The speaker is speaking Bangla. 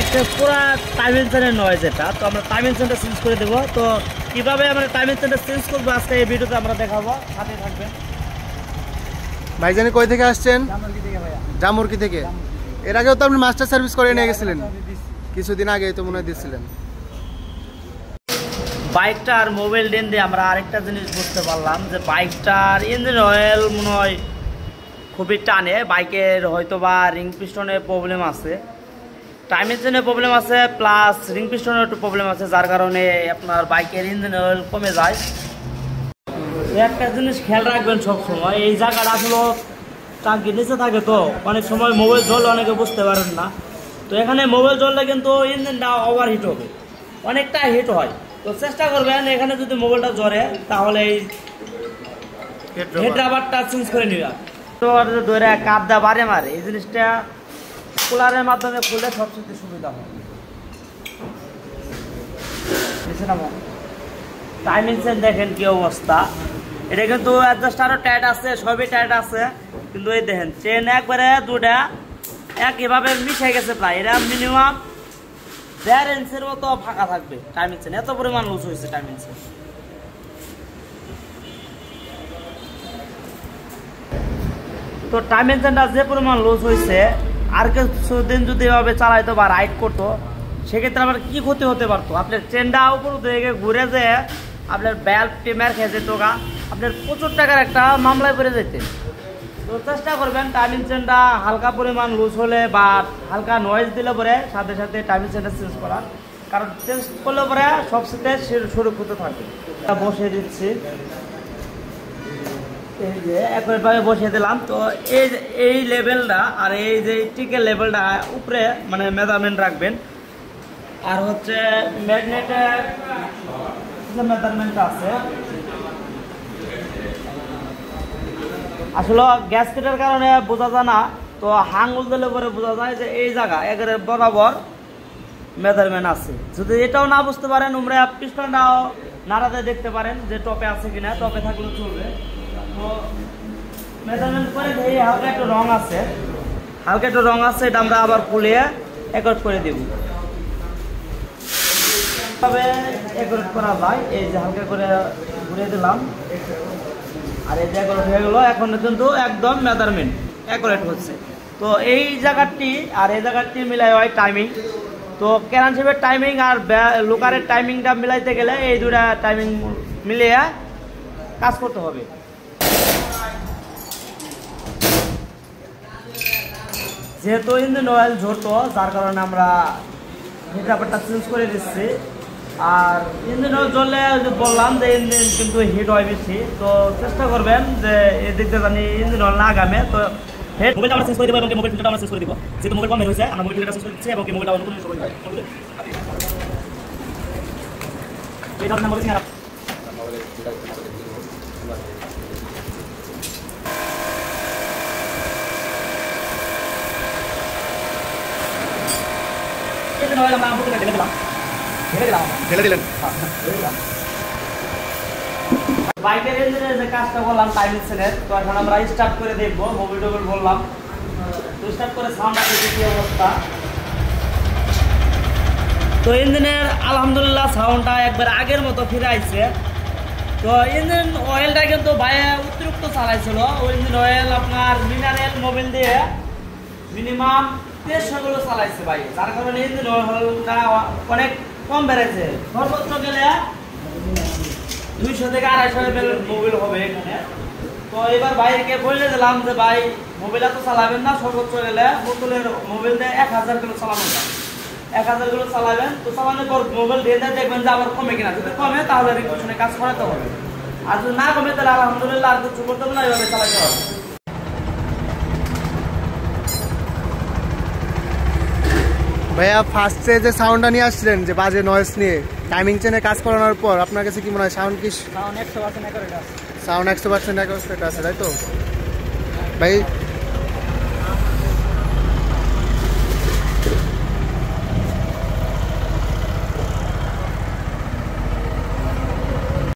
হচ্ছে পুরা টাইমিং চেনের নয়েজ এটা। তো আমরা টাইমিং চেনটা চেঞ্জ করে দেবো। তো কীভাবে আমরা টাইমিং চেনটা চেঞ্জ করবো আজকে এই ভিডিওতে আমরা দেখাবো, সাথে থাকবেন। ভাইজানি কই থেকে আসছেন? জামুরকি থেকে। এর আগেও তো আপনি মাস্টার সার্ভিস করে নিয়ে গেছিলেন কিছুদিন আগে, তো মনে হয় দিচ্ছিলেন। বাইকটা আর মোবাইল ডেন দিয়ে আমরা আরেকটা জিনিস বুঝতে পারলাম যে বাইকটার ইঞ্জিন অয়েল মনে হয় খুবই টানে। বাইকের হয়তো বা রিং পিস্টনের প্রবলেম আছে, টাইম ইঞ্জিনের প্রবলেম আছে, প্লাস রিং পিস্টনের একটু প্রবলেম আছে, যার কারণে আপনার বাইকের ইঞ্জিন অয়েল কমে যায়। একটা জিনিস খেয়াল রাখবেন সবসময়, এই জায়গাটা আসলে টাঙ্কির নিচে থাকে, তো অনেক সময় মোবাইল জ্বললে অনেকে বুঝতে পারেন না। তো এখানে মোবাইল জ্বললে কিন্তু ইঞ্জিনটা ওভার হিট হবে, অনেকটা হিট হয়। তো চেষ্টা করবেন এখানে যদি মোবাইলটা জ্বরে তাহলে এই হেড রাবারটা চেঞ্জ করে নিবেন। তো ধরে কাপ দা বারে মারে, এই জিনিসটা কুলারের মাধ্যমে খুললে সবচেয়ে সুবিধা হয়। টাইমিং চেন দেখেন কি অবস্থা, এটা কিন্তু অ্যাডজাস্ট আরও টাইট আছে, সবই টাইট আছে, কিন্তু এই দেখেন চেন একবারে দুটা একইভাবে মিশে গেছে প্রায়। এটা মিনিমাম 1.5 ইঞ্চের মতো ফাঁকা থাকবে টাইমিং চেন, এত পরিমাণ লুজ হয়েছে টাইমিং চেন। তো টাইমিং চেনটা যে পরিমাণ লুজ হয়েছে, আর কিছুদিন যদি এভাবে চালাইতো বা রাইড করতো, সেক্ষেত্রে আমার কি ক্ষতি হতে পারতো? আপনার চেনটা উপর থেকে ঘুরে যে আপনার ব্যাল্ব টিমার খেয়ে যেত গা, আপনার প্রচুর টাকার একটা মামলায় পড়ে যেতে। তো চেষ্টা করবেন টাইমিং চেনটা হালকা পরিমাণ লুজ হলে বা হালকা নয়েজ দিলে পরে সাথে সাথে টাইমিং চেনটা চেঞ্জ করার, কারণ চেঞ্জ করলে পরে সবসাথে সুরক্ষিত থাকে। বসিয়ে দিচ্ছি, এই যে একবারে বসিয়ে দিলাম। তো এই লেভেলটা আর এই যে টিকের লেভেলটা উপরে মানে মেজারমেন্ট রাখবেন। আর হচ্ছে ম্যাগনেটের যে মেজারমেন্ট আছে, আসলে গ্যাস কেটের কারণে বোঝা যায় না, তো আঙুল দিলে পরে বোঝা যায় যে এই জায়গা একেবারে বরাবর মেজারমেন্ট আছে। যদি এটাও না বুঝতে পারেন, উমরা পিস্টনটাও নাড়াতে দেখতে পারেন যে টপে আছে কিনা, টপে থাকলেও চলবে। তো মেজারমেন্ট করে এই হালকা একটু রং আছে, এটা আমরা আবার খুলিয়ে একট করে দেব। তবে একট করা যায়, এই যে হালকা করে ঘুরিয়ে দিলাম, আর এই যে একট হয়ে গেল। এখন কিন্তু একদম মেজারমেন্ট অ্যাকুরেট হচ্ছে। তো এই জায়গাটি আর এই জায়গাটি মিলাই হয় টাইমিং। তো ক্যারানশিপের টাইমিং আর লোকারের টাইমিংটা মিলাইতে গেলে এই দুটা টাইমিং মিলিয়ে কাজ করতে হবে। যেহেতু ইঞ্জিন অয়েল ঝরতো, যার কারণে আমরা হিট রাবারটা চেঞ্জ করে দিচ্ছি। আর ইঞ্জিন অয়েল জ্বললে বললাম যে ইঞ্জিন কিন্তু হিট হয় বেশি, তো চেষ্টা করবেন যে এদিক দিয়ে জানি ইঞ্জিন অয়েল না আগামে। তো হেড মোবাইলটা আমরা চেঞ্জ করে দেবো এবং মোবাইল ফিল্টারটা আমরা চেঞ্জ করে দেবো। যেহেতু মোবাইল কম বের হয়েছে, আমরা মোবাইল ফিল্টারটা চেঞ্জ করে দিচ্ছি এবং মোবাইলটা নতুন শুরু করে দেবো। এটা আপনার মোবাইল চেঞ্জ বাইকের ইঞ্জিনের যে কাজটা বললাম টাইমিং চেনের, তো এখন আমরা স্টার্ট করে দেখবো। মোবাইল টোবাইল বললাম, তো স্টার্ট করে সাউন্ড আসছে কি অবস্থা। তো ইঞ্জিনের আলহামদুলিল্লাহ সাউন্ডটা একবার আগের মতো ফিরে আইছে। তো ইঞ্জিন অয়েলটা কিন্তু বাইরে অতিরিক্ত চালাইছিল। ওই ইঞ্জিন অয়েল আপনার মিনারেল মোবিল দিয়ে মিনিমাম 150 কিলো চালাইছে ভাই, যার কারণে ইঞ্জিন অয়েলটা অনেক কম বেড়েছে। সর্বোচ্চ গেলে 200 থেকে 250 এমএল মোবিল হবে এখানে। তো এবার ভাইকে বলে দিলাম যে ভাই মোবিল এত চালাবেন না, সর্বোচ্চ গেলে বোতলের মোবিল দিয়ে 1000 কিলো চালাবেন না, 1000 কিলো চালাবেন। তো চালানোর পর মোবিল দিয়ে দেখবেন যে আবার কমে কিনা, যদি কমে তাহলে রিকশনে কাজ করাতে হবে, আর যদি না কমে তাহলে আলহামদুলিল্লাহ আর কিছু করতে হবে না, এইভাবে চালাতে হবে। ভাইয়া ফার্স্টে যে সাউন্ডটা নিয়ে আসছিলেন, যে বাজে নয়েজ নিয়ে টাইমিং চেনে কাজ করানোর পর আপনার কাছে কি মনে হয় সাউন্ড কি? সাউন্ড 100% অ্যাকুরেট আছে, সাউন্ড 100% অ্যাকুরেট আছে, তাই তো ভাই?